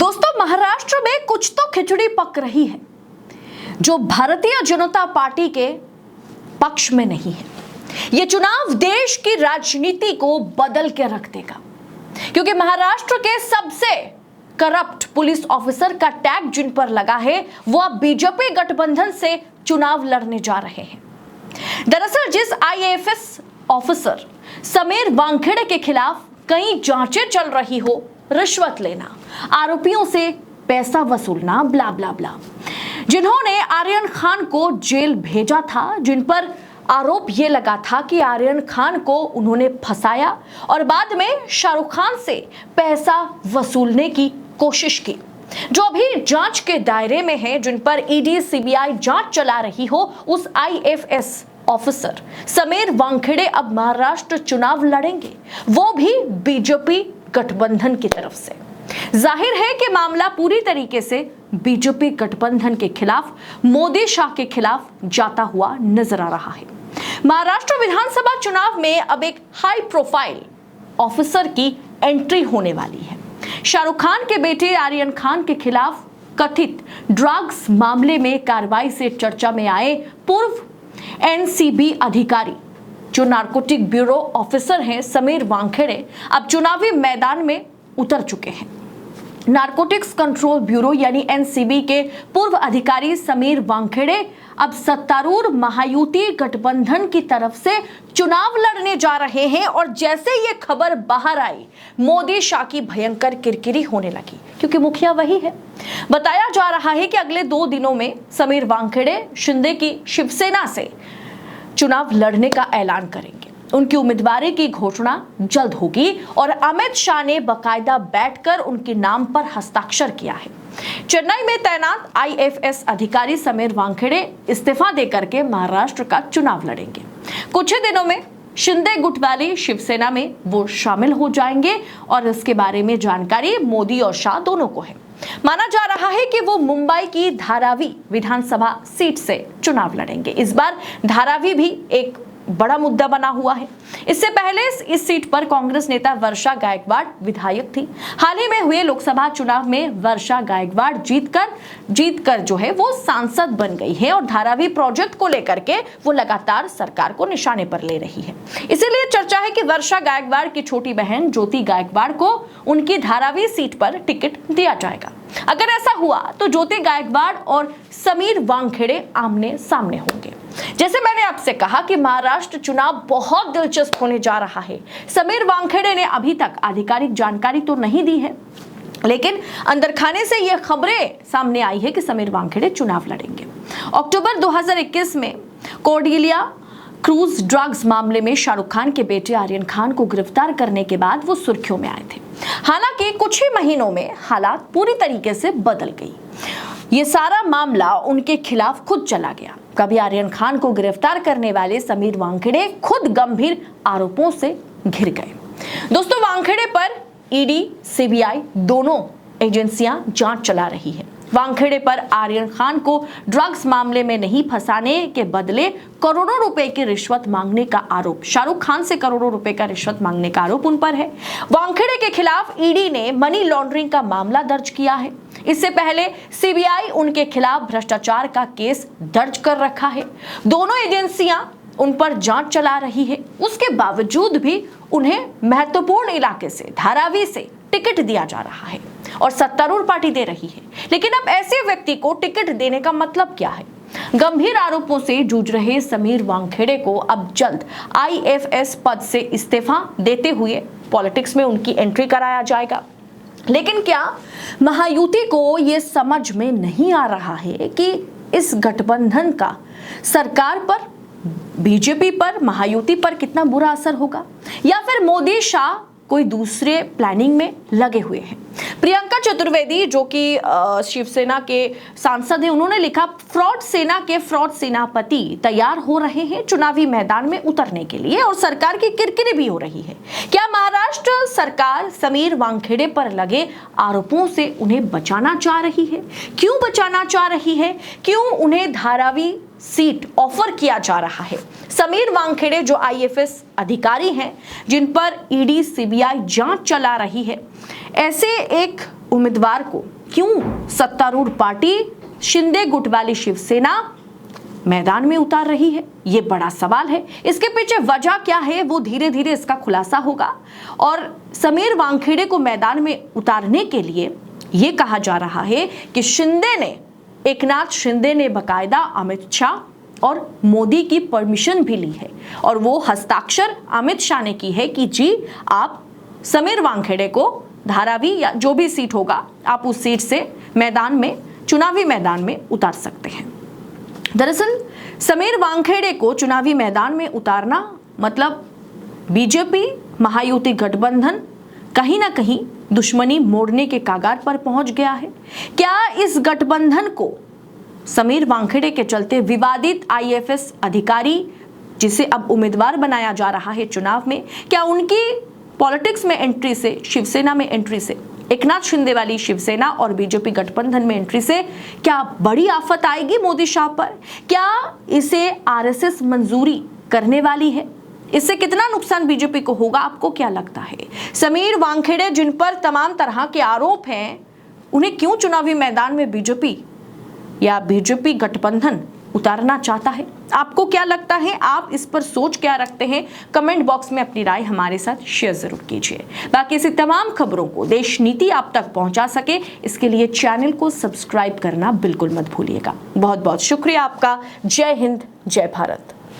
दोस्तों, महाराष्ट्र में कुछ तो खिचड़ी पक रही है जो भारतीय जनता पार्टी के पक्ष में नहीं है। यह चुनाव देश की राजनीति को बदल के रख देगा, क्योंकि महाराष्ट्र के सबसे करप्ट पुलिस ऑफिसर का टैग जिन पर लगा है वो अब बीजेपी गठबंधन से चुनाव लड़ने जा रहे हैं। दरअसल जिस आईएफएस ऑफिसर समीर वानखेड़े के खिलाफ कई जांचें चल रही हो, रिश्वत लेना, आरोपियों से पैसा वसूलना, ब्ला ब्ला ब्ला, जिन्होंने आर्यन खान को जेल भेजा था, जिन पर आरोप यह लगा था कि आर्यन खान को उन्होंने फंसाया और बाद में शाहरुख खान से पैसा वसूलने की कोशिश की, जो अभी जांच के दायरे में है, जिन पर ईडी सीबीआई जांच चला रही हो, उस आईएफएस ऑफिसर समीर वानखेड़े अब महाराष्ट्र चुनाव लड़ेंगे, वो भी बीजेपी गठबंधन की तरफ से। जाहिर है कि मामला पूरी तरीके से बीजेपी गठबंधन के खिलाफ, मोदी शाह के खिलाफ जाता हुआ नजर आ रहा है। महाराष्ट्र विधानसभा चुनाव में अब एक हाई प्रोफाइल ऑफिसर की एंट्री होने वाली है। शाहरुख खान के बेटे आर्यन खान के खिलाफ कथित ड्रग्स मामले में कार्रवाई से चर्चा में आए पूर्व एनसीबी अधिकारी, जो नारकोटिक ब्यूरो ऑफिसर हैं समीर वानखेड़े, अब चुनावी मैदान में उतर चुके हैं। नारकोटिक्स कंट्रोल ब्यूरो यानी एनसीबी के पूर्व अधिकारी समीर वानखेड़े अब सत्तारूढ़ महायुति गठबंधन की तरफ से चुनाव लड़ने जा रहे हैं, और जैसे ये खबर बाहर आई, मोदी शाह की भयंकर किरकिरी होने लगी, क्योंकि मुखिया वही है। बताया जा रहा है कि अगले 2 दिनों में समीर वानखेड़े शिंदे की शिवसेना से चुनाव लड़ने का ऐलान करेंगे। उनकी उम्मीदवारी की घोषणा जल्द होगी और अमित शाह ने बकायदा बैठकर उनके नाम पर हस्ताक्षर किया है। चेन्नई में तैनात आईएफएस अधिकारी समीर वानखेड़े इस्तीफा देकर के महाराष्ट्र का चुनाव लड़ेंगे। कुछ ही दिनों में शिंदे गुट वाली शिवसेना में वो शामिल हो जाएंगे और इसके बारे में जानकारी मोदी और शाह दोनों को है। माना जा रहा है कि वो मुंबई की धारावी विधानसभा सीट से चुनाव लड़ेंगे। इस बार धारावी भी एक बड़ा मुद्दा बना हुआ है। इससे पहले इस सीट पर कांग्रेस नेता वर्षा गायकवाड़ विधायक थी। हाल ही में हुए लोकसभा चुनाव में वर्षा गायकवाड़ जीतकर जो है वो सांसद बन गई है, और धारावी प्रोजेक्ट को लेकर के वो लगातार सरकार को निशाने पर ले रही है। इसीलिए चर्चा है कि वर्षा गायकवाड़ की छोटी बहन ज्योति गायकवाड़ को उनकी धारावी सीट पर टिकट दिया जाएगा। अगर ऐसा हुआ तो ज्योति गायकवाड़ और समीर वानखेड़े आमने सामने होंगे। जैसे मैंने आपसे कहा कि महाराष्ट्र चुनाव बहुत दिलचस्प होने जा रहा है। समीर वानखेड़े ने अभी तक आधिकारिक जानकारी तो नहीं दी है, लेकिन अंदर खाने से यह खबरें सामने आई है कि समीर वानखेड़े चुनाव लड़ेंगे। अक्टूबर 2021 में कोर्डेलिया क्रूज ड्रग्स मामले में शाहरुख खान के बेटे आर्यन खान को गिरफ्तार करने के बाद वो सुर्खियों में आए थे। हालांकि कुछ ही महीनों में हालात पूरी तरीके से बदल गई। ये सारा मामला उनके खिलाफ खुद चला गया। कभी आर्यन खान को गिरफ्तार करने वाले समीर वानखेड़े खुद गंभीर आरोपों से घिर गए। दोस्तों, वानखेड़े पर ईडी सीबीआई दोनों एजेंसियां जांच चला रही है। वानखेड़े पर आर्यन खान को ड्रग्स मामले में नहीं फंसाने के बदले करोड़ों रुपए की रिश्वत मांगने का आरोप, शाहरुख खान से करोड़ों रुपए का रिश्वत मांगने का आरोप उन पर है। वानखेड़े के खिलाफ ईडी ने मनी लॉन्ड्रिंग का मामला दर्ज किया है। इससे पहले सीबीआई उनके खिलाफ भ्रष्टाचार का केस दर्ज कर रखा है। दोनों एजेंसियां उन पर जांच चला रही है। उसके बावजूद भी उन्हें महत्वपूर्ण इलाके से, धारावी से टिकट दिया जा रहा है और सत्तारूढ़ पार्टी दे रही है। लेकिन अब ऐसे व्यक्ति को टिकट देने का मतलब क्या है? गंभीर आरोपों से जूझ रहे समीर वानखेड़े को अब जल्द आईएफएस पद से इस्तीफा देते हुए पॉलिटिक्स में उनकी एंट्री कराया जाएगा। लेकिन क्या महायुति को यह समझ में नहीं आ रहा है कि इस गठबंधन का सरकार पर, बीजेपी पर, महायुति पर कितना बुरा असर होगा, या फिर मोदी शाह कोई दूसरे प्लानिंग में लगे हुए हैं? प्रियंका चतुर्वेदी, जो कि शिवसेना के सांसद हैं, उन्होंने लिखा, फ्रॉड सेना के फ्रॉड सेनापति तैयार हो रहे हैं चुनावी मैदान में उतरने के लिए, और सरकार की किरकिरी भी हो रही है। क्या महाराष्ट्र सरकार समीर वानखेड़े पर लगे आरोपों से उन्हें बचाना चाह रही है? क्यों बचाना चाह रही है? क्यों उन्हें धारावी सीट ऑफर किया जा रहा है? समीर वानखेड़े जो आईएफएस अधिकारी हैं, जिन पर ईडी सीबीआई जांच चला रही है, ऐसे एक उम्मीदवार को क्यों सत्तारूढ़ पार्टी शिंदे गुट वाली शिवसेना मैदान में उतार रही है, ये बड़ा सवाल है। इसके पीछे वजह क्या है वो धीरे धीरे इसका खुलासा होगा। और समीर वानखेड़े को मैदान में उतारने के लिए ये कहा जा रहा है कि एकनाथ शिंदे ने बकायदा अमित शाह और मोदी की परमिशन भी ली है और वो हस्ताक्षर अमित शाह ने की है कि जी आप समीर वानखेड़े को धारावी या जो भी सीट होगा आप उस सीट से चुनावी मैदान में उतार सकते हैं। दरअसल समीर वानखेड़े को चुनावी मैदान में उतारना मतलब बीजेपी महायुति गठबंधन कहीं ना कहीं दुश्मनी मोड़ने के कगार पर पहुंच गया है। क्या इस गठबंधन को समीर वानखेड़े के चलते विवादित आईएफएस अधिकारी जिसे अब उम्मीदवार बनाया जा रहा है चुनाव में, क्या उनकी पॉलिटिक्स में एंट्री से, शिवसेना में एंट्री से, एकनाथ शिंदे वाली शिवसेना और बीजेपी गठबंधन में एंट्री से क्या बड़ी आफत आएगी मोदी शाह पर? क्या इसे आरएसएस मंजूरी करने वाली है? इससे कितना नुकसान बीजेपी को होगा, आपको क्या लगता है? समीर वानखेड़े जिन पर तमाम तरह के आरोप हैं, उन्हें क्यों चुनावी मैदान में बीजेपी गठबंधन उतारना चाहता है? आपको क्या लगता है? आप इस पर सोच क्या रखते हैं? कमेंट बॉक्स में अपनी राय हमारे साथ शेयर जरूर कीजिए। बाकी ऐसी तमाम खबरों को देश नीति आप तक पहुंचा सके इसके लिए चैनल को सब्सक्राइब करना बिल्कुल मत भूलिएगा। बहुत बहुत शुक्रिया आपका। जय हिंद, जय भारत।